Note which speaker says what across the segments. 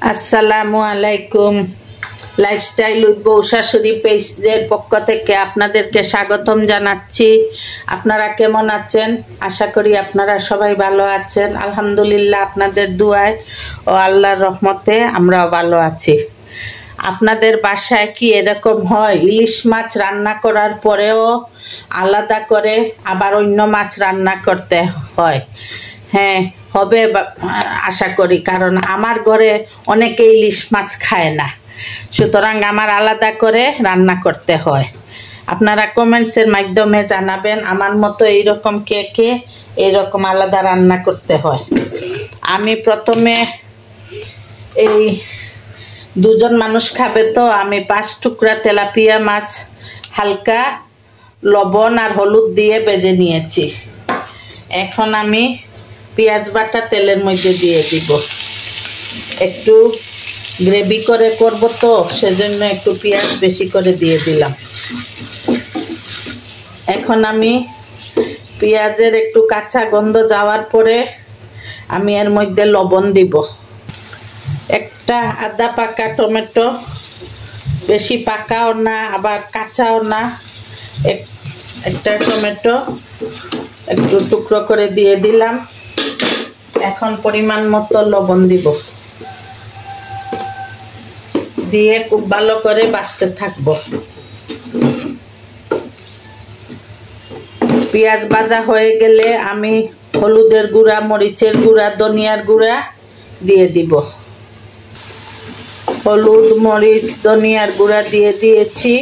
Speaker 1: আসসালামু আলাইকুম। Lifestyle with বউ শাশুড়ি পেজের পক্ষ থেকে আপনাদেরকে স্বাগতম জানাচ্ছি। আপনারা কেমন আছেন? আশা করি আপনারা সবাই ভালো আছেন। আলহামদুলিল্লাহ, আপনাদের দুয়ায় ও আল্লাহর রহমতে আমরাও ভালো আছি। আপনাদের বাসায় কি এরকম হয়? ইলিশ মাছ রান্না করার পরেও আলাদা করে আবার অন্য মাছ রান্না করতে হয়? হ্যাঁ, হবে আশা করি, কারণ আমার ঘরে অনেকে ইলিশ মাছ খায় না, সুতরাং আমার আলাদা করে রান্না করতে হয়। আপনারা কমেন্টসের মাধ্যমে জানাবেন আমার মতো এইরকম কে কে এইরকম আলাদা রান্না করতে হয়। আমি প্রথমে এই দুজন মানুষ খাবে তো আমি 5 টুকরা তেলাপিয়া মাছ হালকা লবণ আর হলুদ দিয়ে ভেজে নিয়েছি। এখন আমি পেঁয়াজ বাটা তেলের মধ্যে দিয়ে দিব। একটু গ্রেভি করে করব তো সেজন্য একটু পেঁয়াজ বেশি করে দিয়ে দিলাম। এখন আমি পেঁয়াজের একটু কাঁচা গন্ধ যাওয়ার পরে আমি এর মধ্যে লবণ দিব। একটা আদা পাকা টমেটো, বেশি পাকাও না আবার কাঁচাও না, একটা টমেটো একটু টুকরো করে দিয়ে দিলাম। এখন পরিমাণ মতো লবণ দিব, দিয়ে খুব ভালো করে ভাজতে থাকবো। পেঁয়াজ ভাজা হয়ে গেলে আমি হলুদের গুঁড়া, মরিচের গুঁড়া, ধনিয়ার গুঁড়া দিয়ে দিব। হলুদ, মরিচ, ধনিয়ার গুঁড়া দিয়ে দিয়েছি,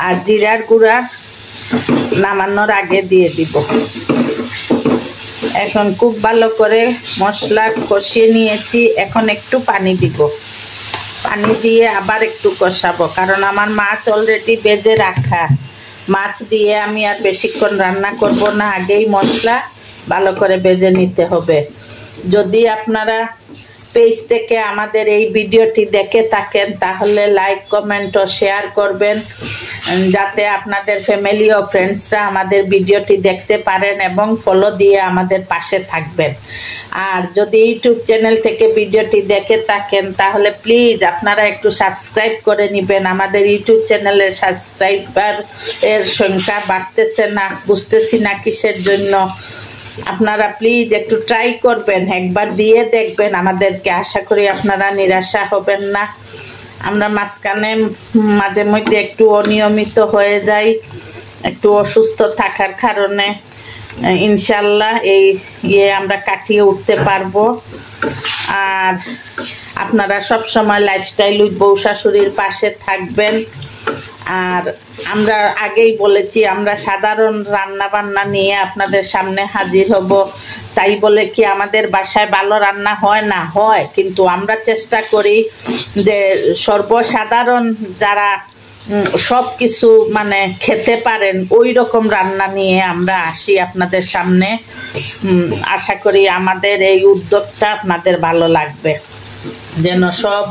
Speaker 1: আর জিরার গুঁড়া নামানোর আগে দিয়ে দিব। এখন খুব ভালো করে মশলা কষিয়ে নিয়েছি। এখন একটু পানি দিব, পানি দিয়ে আবার একটু কষাবো, কারণ আমার মাছ অলরেডি ভেজে রাখা। মাছ দিয়ে আমি আর বেশিক্ষণ রান্না করব না, আগেই মশলা ভালো করে ভেজে নিতে হবে। যদি আপনারা পেজ থেকে আমাদের এই ভিডিওটি দেখে থাকেন তাহলে লাইক, কমেন্ট ও শেয়ার করবেন, যাতে আপনাদের ফ্যামিলি ও ফ্রেন্ডসরা আমাদের ভিডিওটি দেখতে পারেন এবং ফলো দিয়ে আমাদের পাশে থাকবেন। আর যদি ইউটিউব চ্যানেল থেকে ভিডিওটি দেখে থাকেন তাহলে প্লিজ আপনারা একটু সাবস্ক্রাইব করে নেবেন। আমাদের ইউটিউব চ্যানেলের সাবস্ক্রাইবার এর সংখ্যা বাড়তেছে না, বুঝতেছি না কিসের জন্য। আপনারা প্লিজ একটু ট্রাই করবেন, একবার দিয়ে দেখবেন আমাদেরকে। আশা করি আপনারা নিরাশা হবেন না। আমরা মাঝখানে মাঝে মধ্যে একটু অনিয়মিত হয়ে যাই, একটু অসুস্থ থাকার কারণে। ইনশাল্লাহ এই আমরা কাটিয়ে উঠতে পারবো। আর আপনারা সব সময় লাইফস্টাইল উইথ বউ শাশুড়ির পাশে থাকবেন। আর আমরা আগেই বলেছি আমরা সাধারণ রান্না বান্না নিয়ে আপনাদের সামনে হাজির হব। তাই বলে কি আমাদের বাসায় ভালো রান্না হয় না? হয়, কিন্তু আমরা চেষ্টা করি যে সর্বসাধারণ যারা সব কিছু মানে খেতে পারেন ওই রকম রান্না নিয়ে আমরা আসি আপনাদের সামনে। আশা করি আমাদের এই উদ্যোগটা আপনাদের ভালো লাগবে, যেন সব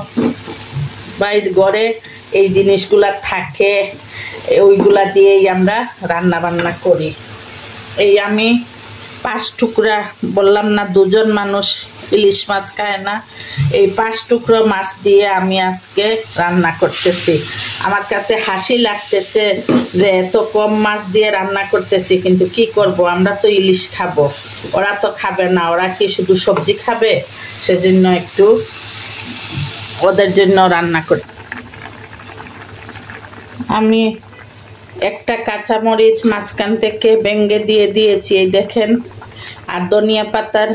Speaker 1: বাইরের ঘরে এই জিনিসগুলা থাকে, ওইগুলা দিয়েই আমরা রান্না বান্না করি। এই আমি 5 টুকরা বললাম না, দুজন মানুষ ইলিশ মাছ খায় না, এই 5 টুকরো মাছ দিয়ে আমি আজকে রান্না করতেছি। আমার কাছে হাসি লাগতেছে যে এত কম মাছ দিয়ে রান্না করতেছি, কিন্তু কি করব, আমরা তো ইলিশ খাবো, ওরা তো খাবে না। ওরা কি শুধু সবজি খাবে? সেজন্য একটু ওদের জন্য রান্না করি। আমি একটা কাঁচামরিচ মাঝখান থেকে ভেঙে দিয়ে দিয়েছি, এই দেখেন। আর ধনিয়া পাতার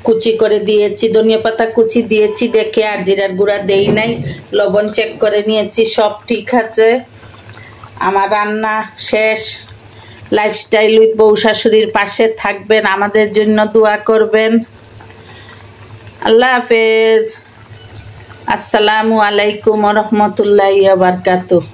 Speaker 1: কুচি করে দিয়েছি, ধনিয়া পাতা কুচি দিয়েছি দেখে, আর জিরার গুঁড়া দেই নাই। লবণ চেক করে নিয়েছি, সব ঠিক আছে। আমার রান্না শেষ। লাইফস্টাইল উইথ বউ শাশুড়ির পাশে থাকবেন, আমাদের জন্য দোয়া করবেন। আল্লাহ হাফেজ। আসসালামু আলাইকুম ওয়া রাহমাতুল্লাহি ওয়া বারাকাতুহু।